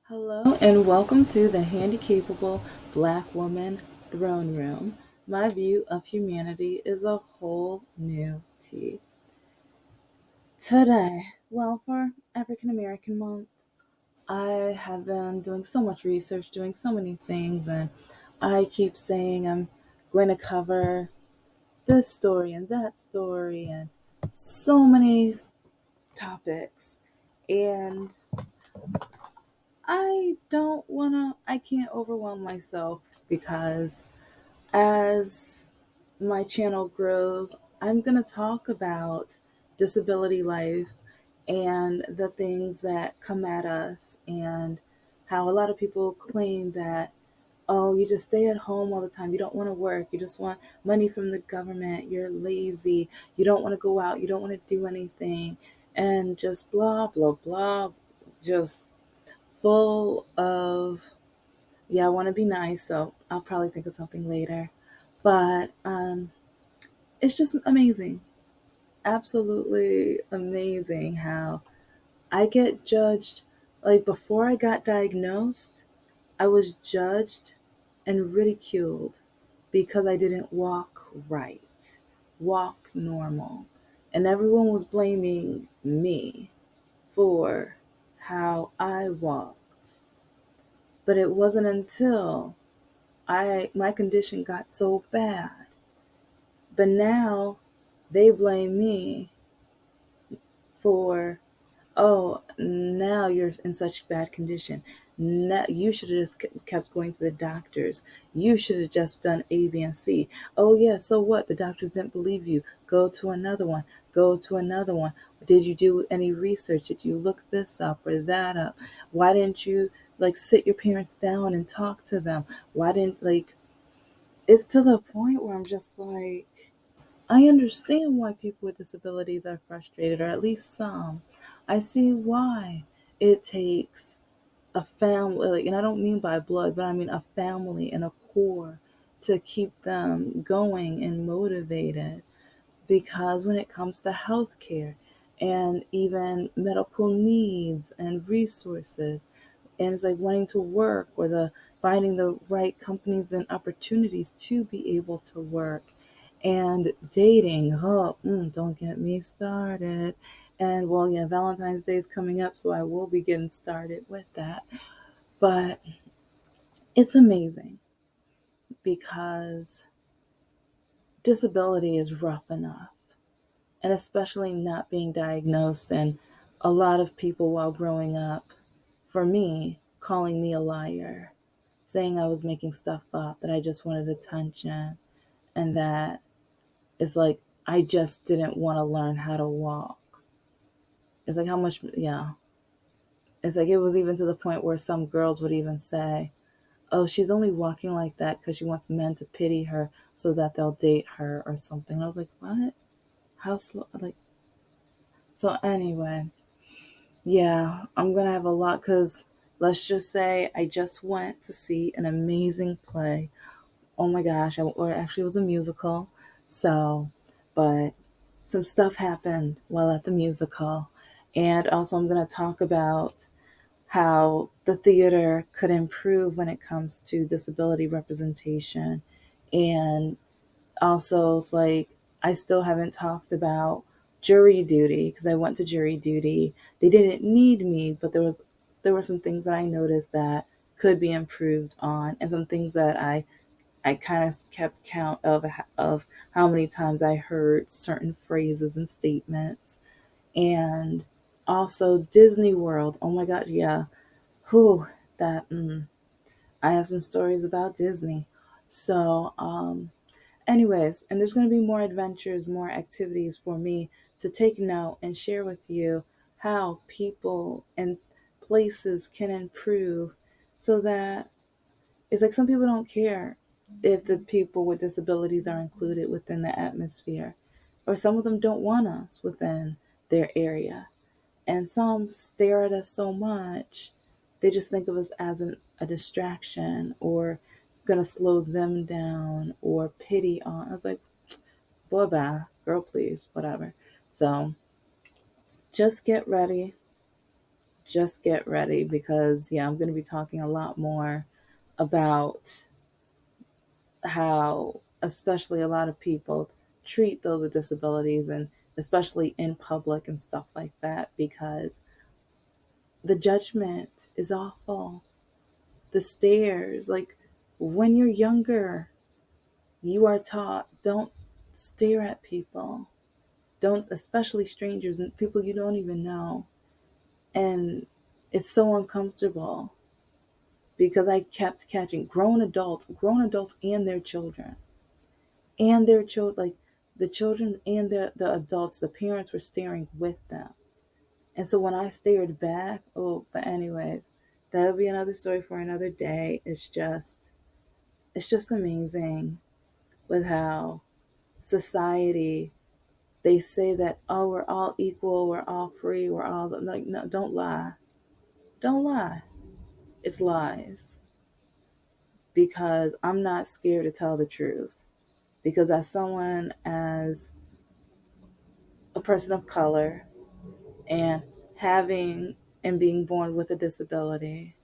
Hello and welcome to the Handicapable Black Woman Throne Room. My view of humanity is a whole new tea. Today, for African American Month, I have been doing so much research, doing so many things, and I keep saying I'm going to cover this story and that story and so many topics. And I can't overwhelm myself because as my channel grows, I'm going to talk about disability life and the things that come at us, and how a lot of people claim that, oh, you just stay at home all the time. You don't want to work. You just want money from the government. You're lazy. You don't want to go out. You don't want to do anything. And just blah, blah, blah. Just full of, yeah, I want to be nice. So I'll probably think of something later. But it's just amazing. Absolutely amazing how I get judged. Like before I got diagnosed, I was judged and ridiculed because I didn't walk right, walk normal. And everyone was blaming me for how I walked. But it wasn't until my condition got so bad. But now they blame me for, oh, now you're in such bad condition. Now, you should have just kept going to the doctors. You should have just done A, B, and C. Oh, yeah, so what? The doctors didn't believe you. Go to another one. Go to another one. Did you do any research? Did you look this up or that up? Why didn't you, sit your parents down and talk to them? Why didn't, it's to the point where I'm just like, I understand why people with disabilities are frustrated, or at least some. I see why it takes a family, and I don't mean by blood, but I mean a family and a core to keep them going and motivated. Because when it comes to healthcare and even medical needs and resources, and it's like wanting to work, or the finding the right companies and opportunities to be able to work, and dating. Oh, don't get me started. And well, yeah, Valentine's Day is coming up, so I will be getting started with that. But it's amazing because disability is rough enough, and especially not being diagnosed. And a lot of people, while growing up, for me, calling me a liar, saying I was making stuff up, that I just wanted attention, and that it's like I just didn't want to learn how to walk. It's like how much, yeah. It's like it was even to the point where some girls would even say, oh, she's only walking like that because she wants men to pity her so that they'll date her or something. And I was like, what? How slow? So anyway, yeah, I'm going to have a lot because let's just say I just went to see an amazing play. Oh my gosh, or actually it was a musical. So, but some stuff happened while at the musical. And also, I'm going to talk about how the theater could improve when it comes to disability representation. And also, it's like, I still haven't talked about jury duty because I went to jury duty. They didn't need me, but there were some things that I noticed that could be improved on, and some things that I kind of kept count of how many times I heard certain phrases and statements. And also Disney World. Oh my God, yeah. Who that I have some stories about Disney. So, anyways, and there's going to be more adventures, more activities for me to take note and share with you how people and places can improve, so that it's like some people don't care if the people with disabilities are included within the atmosphere, or some of them don't want us within their area. And some stare at us so much, they just think of us as a distraction, or going to slow them down, or pity on. I was like, boy, bye, girl, please, whatever. So just get ready just get ready because, yeah, I'm going to be talking a lot more about how, especially a lot of people treat those with disabilities and especially in public and stuff like that because the judgment is awful. The stares, like when you're younger, you are taught don't stare at people. Don't, especially strangers and people you don't even know. And it's so uncomfortable because I kept catching grown adults and their children, like the children and the adults, the parents were staring with them. And so when I stared back, oh, but anyways, that'll be another story for another day. It's just amazing with how society, they say that, oh, we're all equal, we're all free, we're all like, no, don't lie. Don't lie. It's lies because I'm not scared to tell the truth. Because as a person of color and having and being born with a disability,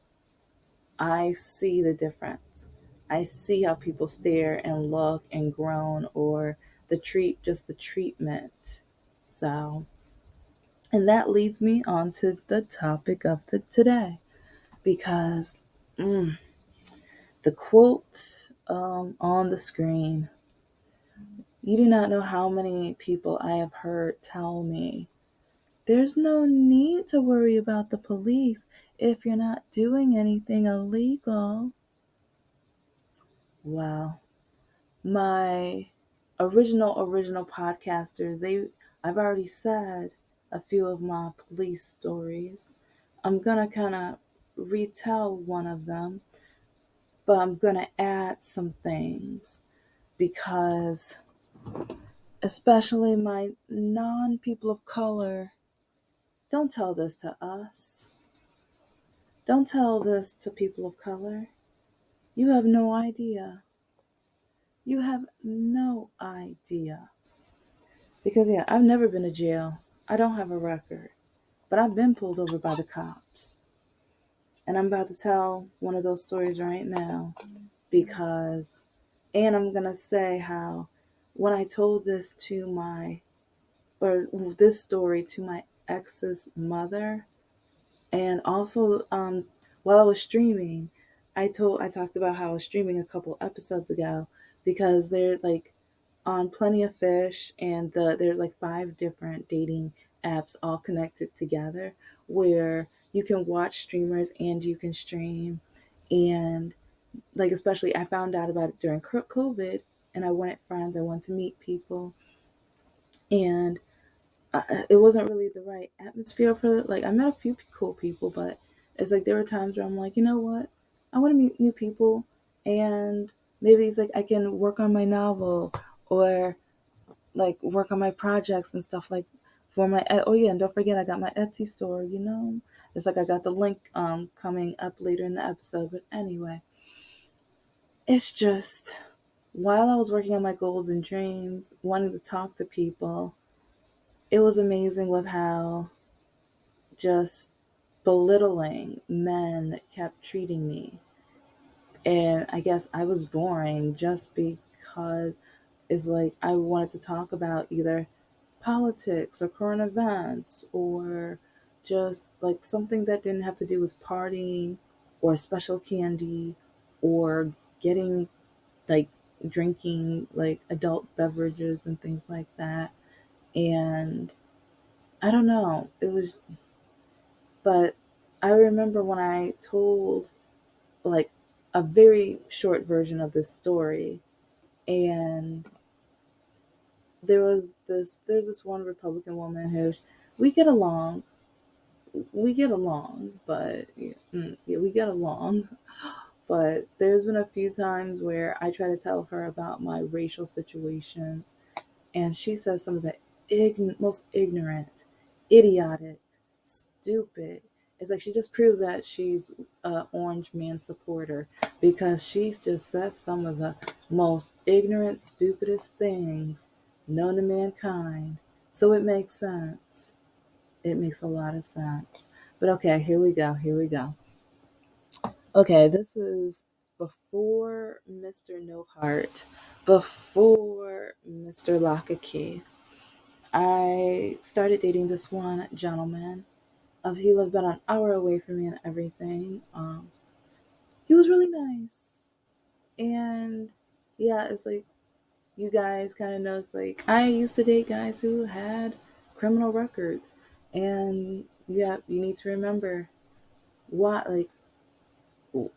I see the difference. I see how people stare and look and groan or just the treatment. So, and that leads me on to the topic of today because the quote on the screen, you do not know how many people I have heard tell me, there's no need to worry about the police if you're not doing anything illegal. Wow. My original podcasters, I've already said a few of my police stories. I'm gonna kind of retell one of them, but I'm gonna add some things because especially my non people of color, don't tell this to us. Don't tell this to people of color. You have no idea. You have no idea. Because, yeah, I've never been to jail. I don't have a record. But I've been pulled over by the cops. And I'm about to tell one of those stories right now because, and I'm going to say how when I told this story to my ex's mother, and also while I was streaming, I talked about how I was streaming a couple episodes ago because they're like on Plenty of Fish and there's like 5 different dating apps all connected together where you can watch streamers and you can stream. And like especially I found out about it during COVID and I wanted friends, I wanted to meet people, and it wasn't really the right atmosphere for, like, I met a few cool people, but it's like there were times where I'm like, you know what, I want to meet new people, and maybe it's like I can work on my novel or like work on my projects and stuff, like for my oh yeah, and don't forget I got my Etsy store, it's like I got the link coming up later in the episode. But anyway, it's just while I was working on my goals and dreams, wanting to talk to people, it was amazing with how just belittling men kept treating me. And I guess I was boring just because it's like I wanted to talk about either politics or current events or just like something that didn't have to do with partying or special candy or getting like drinking like adult beverages and things like that. And I don't know, it was, but I remember when I told like a very short version of this story, and there's this one Republican woman who we get along, but yeah, we get along. But there's been a few times where I try to tell her about my racial situations, and she says some of the most ignorant, idiotic, stupid. It's like she just proves that she's a orange man supporter because she's just said some of the most ignorant, stupidest things known to mankind. So it makes sense. It makes a lot of sense. But okay, here we go. Here we go. Okay, this is before Mr. No Heart, before Mr. Lock a Key. I started dating this one gentleman. He lived about an hour away from me and everything. He was really nice. And yeah, it's like you guys kind of know, it's like I used to date guys who had criminal records. And yeah, you need to remember what, like,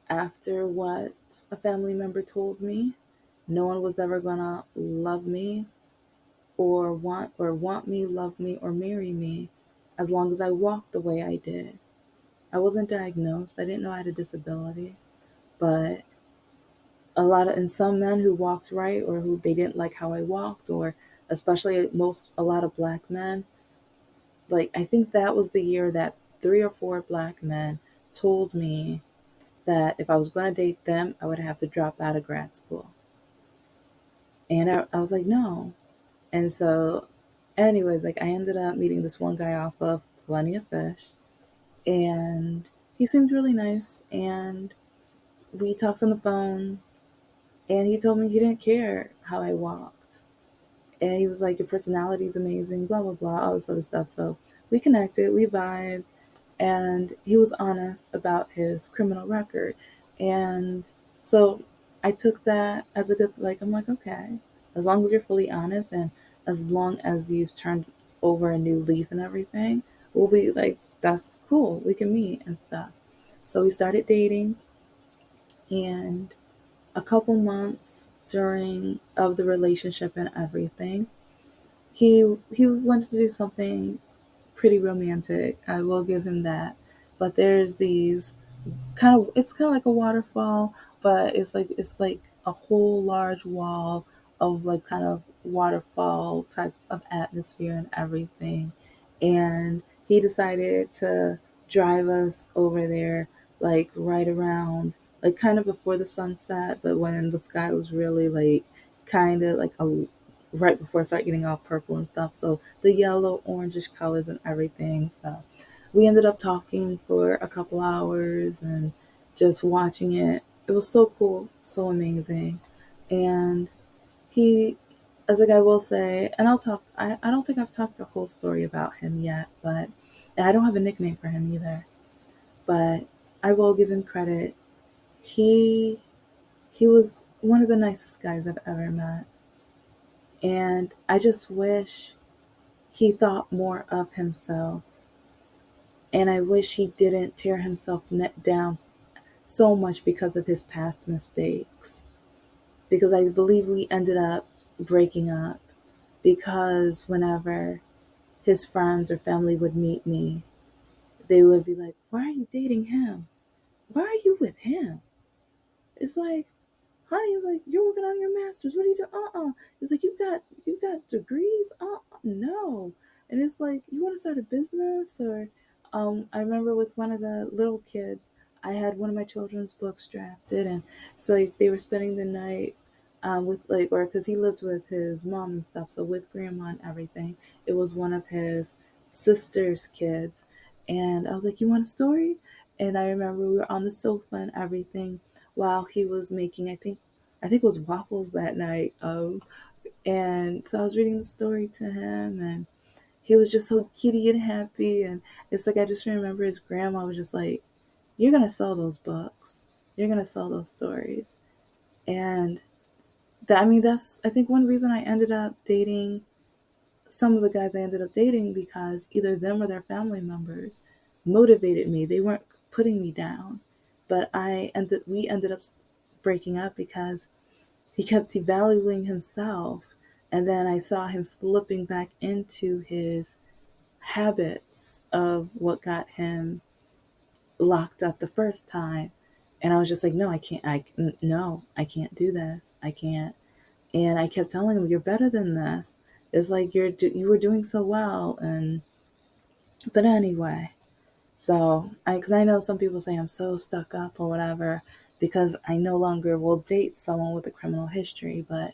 after what a family member told me, no one was ever gonna love me or want me, love me, or marry me as long as I walked the way I did. I wasn't diagnosed. I didn't know I had a disability, but and some men who walked right or who they didn't like how I walked, or especially a lot of black men, like I think that was the year that 3 or 4 black men told me that if I was going to date them, I would have to drop out of grad school. And I was like, no. And so, anyways, like I ended up meeting this one guy off of Plenty of Fish, and he seemed really nice. And we talked on the phone, and he told me he didn't care how I walked. And he was like, your personality is amazing, blah, blah, blah, all this other stuff. So we connected, we vibed, and he was honest about his criminal record. And so I took that as a good, like, I'm like, okay, as long as you're fully honest and as long as you've turned over a new leaf and everything, we'll be like, that's cool, we can meet and stuff. So we started dating, and a couple months during of the relationship and everything, he wants to do something pretty romantic. I will give him that. But there's these it's kind of like a waterfall, but it's like a whole large wall of like kind of waterfall type of atmosphere and everything. And he decided to drive us over there, like right around, like kind of before the sunset, but when the sky was really like kind of like a right before it started getting all purple and stuff. So the yellow, orangish colors and everything. So we ended up talking for a couple hours and just watching it. It was so cool, so amazing. And he, as like I will say, and I don't think I've talked the whole story about him yet, but and I don't have a nickname for him either. But I will give him credit. He he was one of the nicest guys I've ever met. And I just wish he thought more of himself. And I wish he didn't tear himself down so much because of his past mistakes. Because I believe we ended up breaking up because whenever his friends or family would meet me, they would be like, why are you dating him? Why are you with him? It's like, honey, it's like, you're working on your masters. What are you doing? It's like, you got degrees? No. And it's like, you want to start a business? Or I remember with one of the little kids, I had one of my children's books drafted, and so like they were spending the night with like, or because he lived with his mom and stuff, so with grandma and everything. It was one of his sister's kids, and I was like, you want a story? And I remember we were on the sofa and everything while he was making, I think it was waffles that night. And so I was reading the story to him, and he was just so giddy and happy. And it's like I just remember his grandma was just like, "You're gonna sell those books. You're gonna sell those stories." And that's I think one reason I ended up dating some of the guys I ended up dating, because either them or their family members motivated me. They weren't putting me down, but we ended up breaking up because he kept devaluing himself. And then I saw him slipping back into his habits of what got him locked up the first time. And I was just like, no, I can't. No, I can't do this. I can't. And I kept telling him, you're better than this. It's like you were doing so well. And but anyway, so because I know some people say I'm so stuck up or whatever because I no longer will date someone with a criminal history. But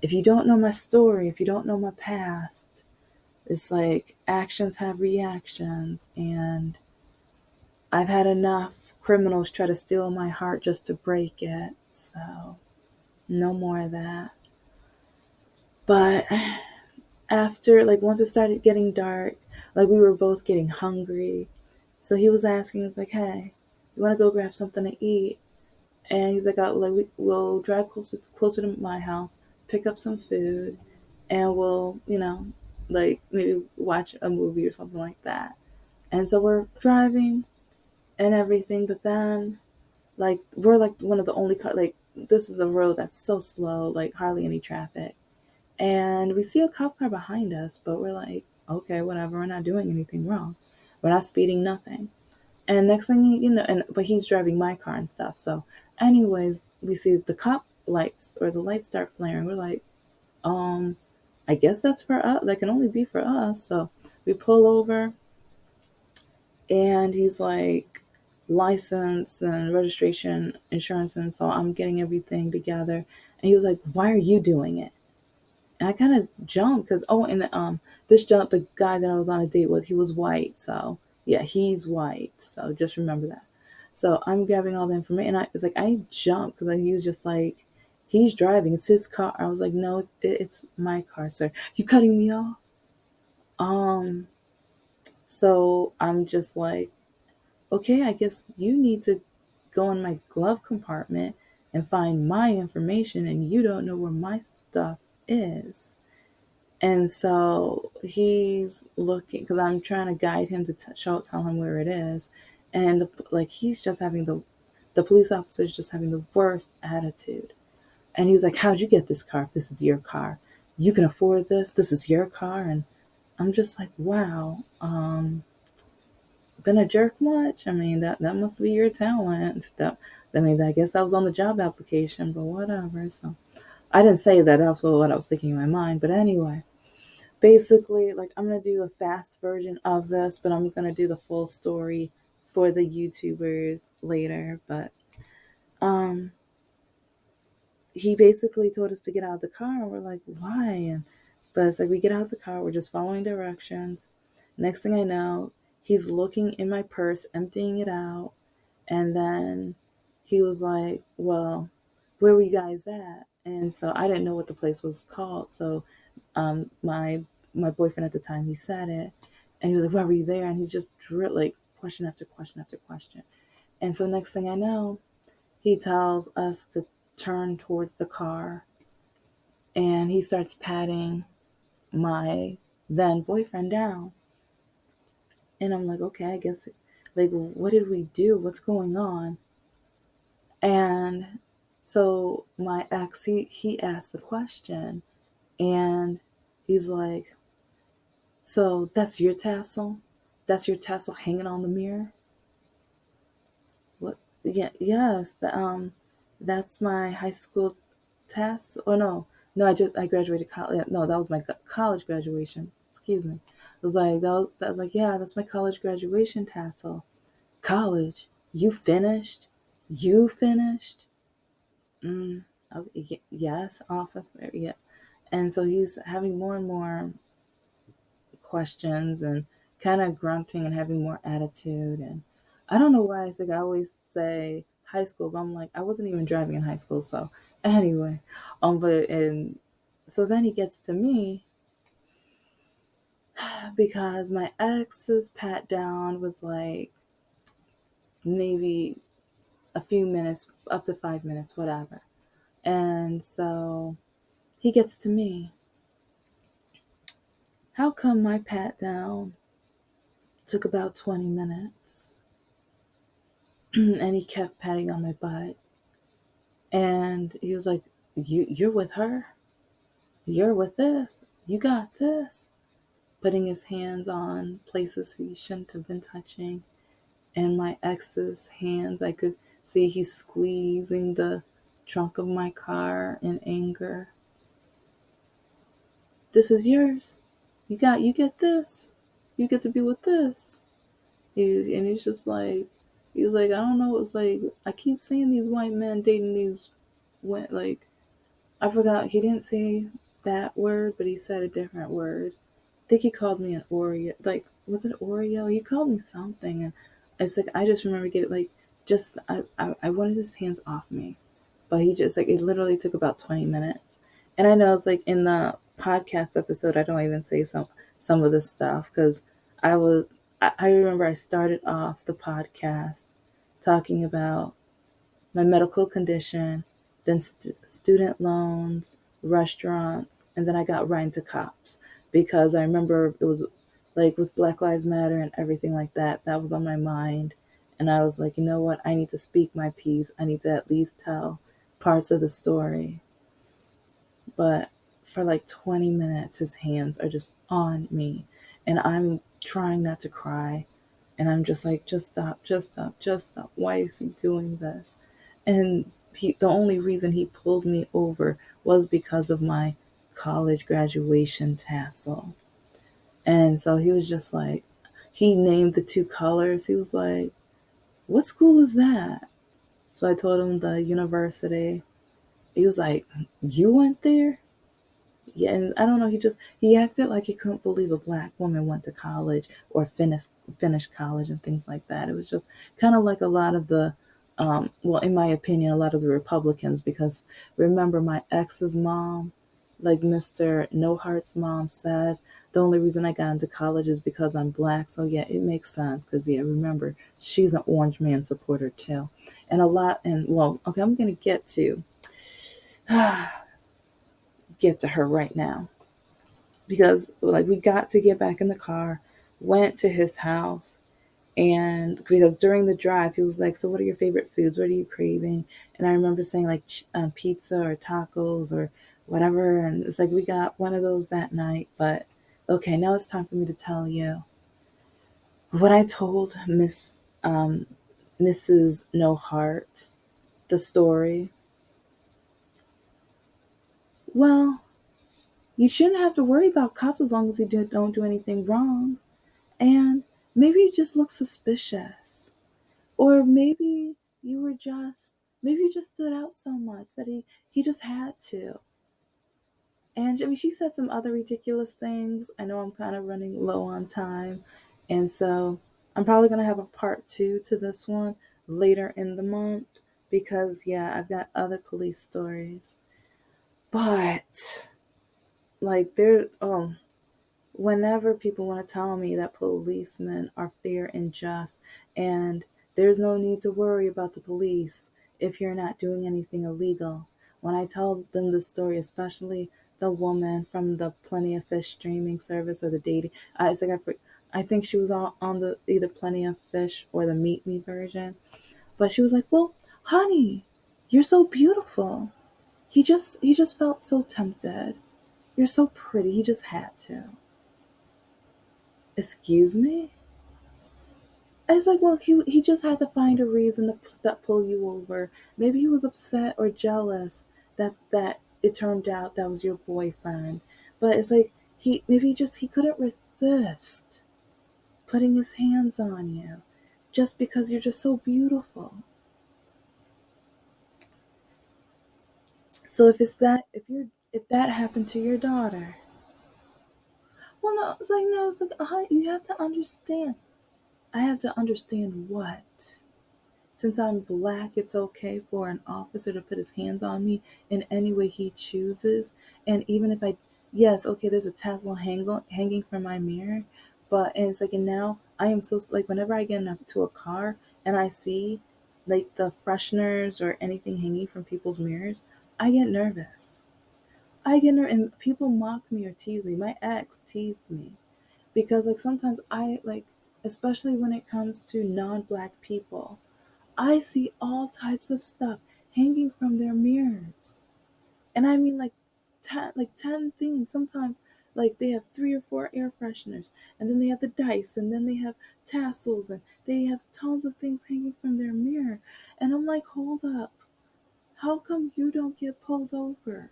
if you don't know my story, if you don't know my past, it's like actions have reactions. And I've had enough criminals try to steal my heart just to break it. So, no more of that. But after, like, once it started getting dark, like, we were both getting hungry. So he was asking, us like, hey, you want to go grab something to eat? And he's like, we'll drive closer to my house, pick up some food, and we'll, like, maybe watch a movie or something like that. And so we're driving and everything, but then, like, we're like one of the only car, like, this is a road that's so slow, like, hardly any traffic. And we see a cop car behind us, but we're like, okay, whatever, we're not doing anything wrong. We're not speeding, nothing. And next thing but he's driving my car and stuff. So, anyways, we see the cop lights or the lights start flaring. We're like, um, I guess that's for us. That can only be for us. So we pull over, and he's like, license and registration, insurance, and so I'm getting everything together. And he was like, "Why are you doing it?" And I kind of jumped because this jump, the guy that I was on a date with, he was white. So yeah, he's white. So just remember that. So I'm grabbing all the information, and I was like, I jumped because he was just like, he's driving, it's his car. I was like, no, it's my car, sir. You cutting me off? Um, so I'm just like, okay, I guess you need to go in my glove compartment and find my information, and you don't know where my stuff is. And so he's looking because I'm trying to guide him to tell him where it is, and like he's just having the police officer's just having the worst attitude. And he was like, "How'd you get this car? If this is your car, you can afford this. This is your car." And I'm just like, "Wow, been a jerk much? I mean, that must be your talent." I mean, I guess that was on the job application, but whatever. So I didn't say that. That's what I was thinking in my mind. But anyway, basically, like, I'm gonna do a fast version of this, but I'm gonna do the full story for the YouTubers later. But um he basically told us to get out of the car, and we're like, why? And but it's like, we get out of the car, we're just following directions. Next thing I know, he's looking in my purse, emptying it out, and then he was like, well, where were you guys at? And so I didn't know what the place was called. So my boyfriend at the time, he said it, and he was like, why were you there? And he's just like question after question after question. And so next thing I know, he tells us to turn towards the car, and he starts patting my then boyfriend down. And I'm like, okay, I guess, like, what did we do? What's going on? And so my ex, he asked the question, and he's like, so that's your tassel? That's your tassel hanging on the mirror? What? Yeah, yes. That's my high school tassel. Oh no, I graduated college. Yeah, no, that was my college graduation. Excuse me. It was like that was like, yeah, that's my college graduation tassel. College? You finished? You finished? Mm, yes, officer. Yeah. And so he's having more and more questions and kind of grunting and having more attitude. And I don't know why it's like I always say high school, but I'm like, I wasn't even driving in high school. So anyway, but and so then he gets to me because my ex's pat down was like maybe a few minutes, up to 5 minutes, whatever. And so he gets to me. How come my pat down took about 20 minutes? And he kept patting on my butt. And he was like, you're with her? You're with this? You got this? Putting his hands on places he shouldn't have been touching. And my ex's hands, I could see he's squeezing the trunk of my car in anger. This is yours. You get this. You get to be with this. And he's just like, he was like, I don't know. It's like, I keep seeing these white men dating these, like, I forgot. He didn't say that word, but he said a different word. I think he called me an Oreo. Like, was it Oreo? He called me something. And It's like I just remember getting like just I wanted his hands off me, but he just like it literally took about 20 minutes. And I know it's like in the podcast episode, I don't even say some of this stuff because I was I remember I started off the podcast talking about my medical condition, then student loans, restaurants, and then I got right into cops because I remember it was like with Black Lives Matter and everything like that. That was on my mind. And I was like, you know what? I need to speak my piece. I need to at least tell parts of the story. But for like 20 minutes, his hands are just on me. And I'm trying not to cry. And I'm just like, just stop, just stop, just stop. Why is he doing this? And the only reason he pulled me over was because of my college graduation tassel. And so he was just like, he named the two colors. He was like, what school is that? So I told him the university. He was like, you went there? Yeah, and I don't know. He acted like he couldn't believe a black woman went to college or finished college and things like that. It was just kind of like a lot of the, well, in my opinion, a lot of the Republicans. Because remember, my ex's mom, like Mr. No Heart's mom said, the only reason I got into college is because I'm black. So yeah, it makes sense. Because yeah, remember, she's an Orange Man supporter too, and a lot. And well, okay, I'm gonna get to her right now because like we got to get back in the car, went to his house, and because during the drive he was like, so what are your favorite foods, what are you craving? And I remember saying like pizza or tacos or whatever, and it's like we got one of those that night. But okay, now it's time for me to tell you what I told Mrs. No Heart, the story. Well, you shouldn't have to worry about cops as long as you don't do anything wrong. And maybe you just look suspicious. Or maybe you just stood out so much that he just had to. And I mean, she said some other ridiculous things. I know I'm kind of running low on time. And so I'm probably going to have a part two to this one later in the month because, yeah, I've got other police stories. But, like, whenever people want to tell me that policemen are fair and just and there's no need to worry about the police if you're not doing anything illegal, when I tell them the story, especially the woman from the Plenty of Fish streaming service or the dating, it's like I think she was on the either Plenty of Fish or the Meet Me version, but she was like, well, honey, you're so beautiful. He just felt so tempted. You're so pretty. He just had to. Excuse me? It's like, well, he just had to find a reason to pull you over. Maybe he was upset or jealous that it turned out that was your boyfriend. But it's like he couldn't resist putting his hands on you just because you're just so beautiful. So if that happened to your daughter, well, no, it's like you have to understand. I have to understand what. Since I'm black, it's okay for an officer to put his hands on me in any way he chooses. And even if yes, okay, there's a tassel hanging from my mirror, but and it's like, and now I am so like, whenever I get into a car and I see like the fresheners or anything hanging from people's mirrors, I get nervous. And people mock me or tease me. My ex teased me because like sometimes especially when it comes to non-black people, I see all types of stuff hanging from their mirrors. And I mean like 10 things. Sometimes like they have 3 or 4 air fresheners, and then they have the dice, and then they have tassels, and they have tons of things hanging from their mirror. And I'm like, hold up. How come you don't get pulled over?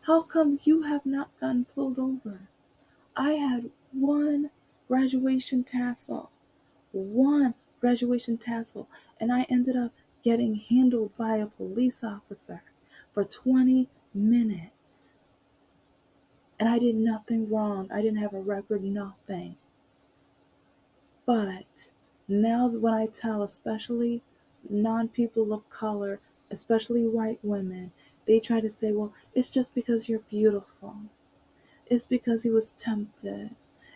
How come you have not gotten pulled over? I had one graduation tassel one graduation tassel, and I ended up getting handled by a police officer for 20 minutes. And I did nothing wrong. I didn't have a record, nothing. But Now, when I tell, especially non people of color, especially white women, they try to say, well, it's just because you're beautiful. It's because he was tempted.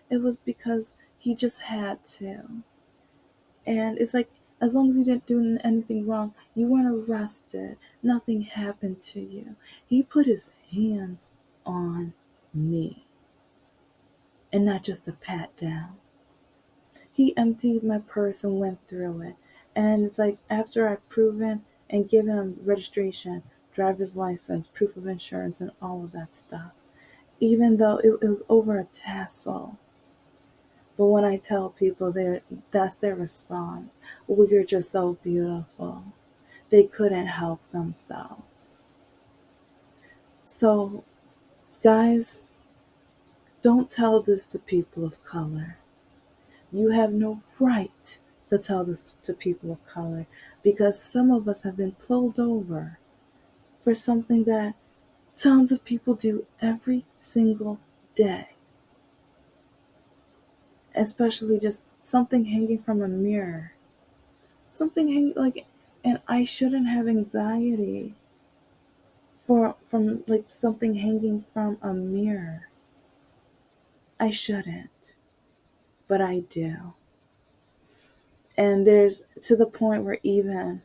It was because he just had to. And it's like, as long as you didn't do anything wrong, you weren't arrested, nothing happened to you. He put his hands on me, and not just a pat down. He emptied my purse and went through it. And it's like, after I've proven and given him registration, driver's license, proof of insurance, and all of that stuff, even though it was over a tassel. But when I tell people, that's their response. Well, you're just so beautiful. They couldn't help themselves. So, guys, don't tell this to people of color. You have no right to tell this to people of color, because some of us have been pulled over for something that tons of people do every single day. Especially just something hanging from a mirror. Something hanging like, and I shouldn't have anxiety from like something hanging from a mirror. I shouldn't, but I do. And there's to the point where even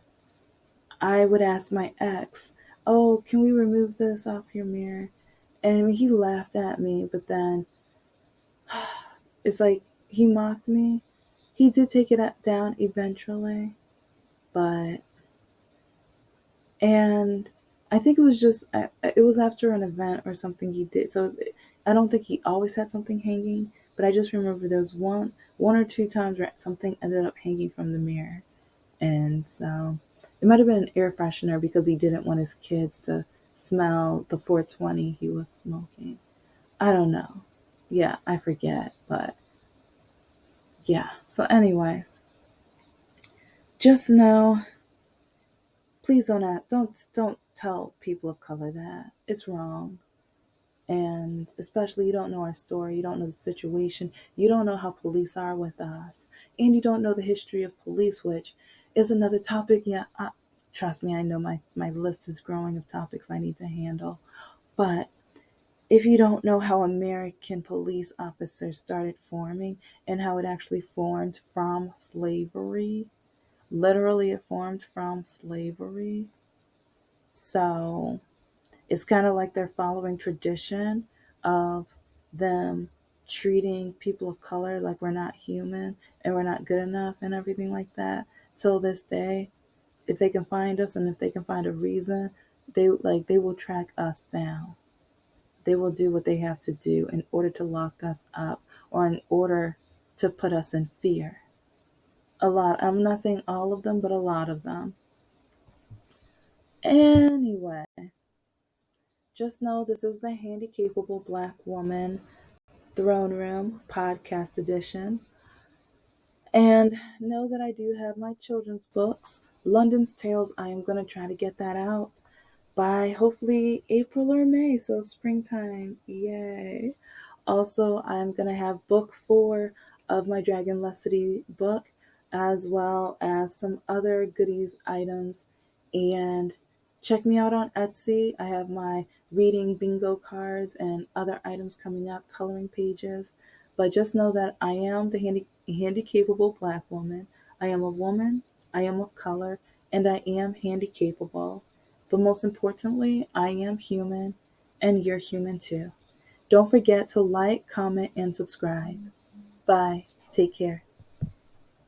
I would ask my ex, "Oh, can we remove this off your mirror?" And I mean, he laughed at me, but then it's like he mocked me. He did take it down eventually, but and I think it was just it was after an event or something he did. So I don't think he always had something hanging, but I just remember there was one or two times where something ended up hanging from the mirror. And so it might have been an air freshener because he didn't want his kids to smell the 420 he was smoking. I don't know. Yeah, I forget, but yeah. So anyways, just know, please don't tell people of color that. It's wrong. And especially, you don't know our story, you don't know the situation, you don't know how police are with us, and you don't know the history of police, which is another topic. Yeah, trust me, I know my list is growing of topics I need to handle. But if you don't know how American police officers started forming and how it actually formed from slavery, literally it formed from slavery. So it's kind of like they're following tradition of them treating people of color like we're not human and we're not good enough and everything like that. Till this day, if they can find us and if they can find a reason, they will track us down. They will do what they have to do in order to lock us up or in order to put us in fear. A lot. I'm not saying all of them, but a lot of them. Anyway, just know this is the Handicapable Black Woman Throne Room Podcast Edition. And know that I do have my children's books, London's Tales. I am going to try to get that out by hopefully April or May, so springtime. Yay. Also, I'm going to have book 4 of my Dragon Lesity book, as well as some other goodies items. And check me out on Etsy. I have my reading bingo cards and other items coming up, coloring pages. But just know that I am the handicapable Black woman. I am a woman, I am of color, and I am handicapable. But most importantly, I am human, and you're human too. Don't forget to like, comment, and subscribe. Bye. Take care.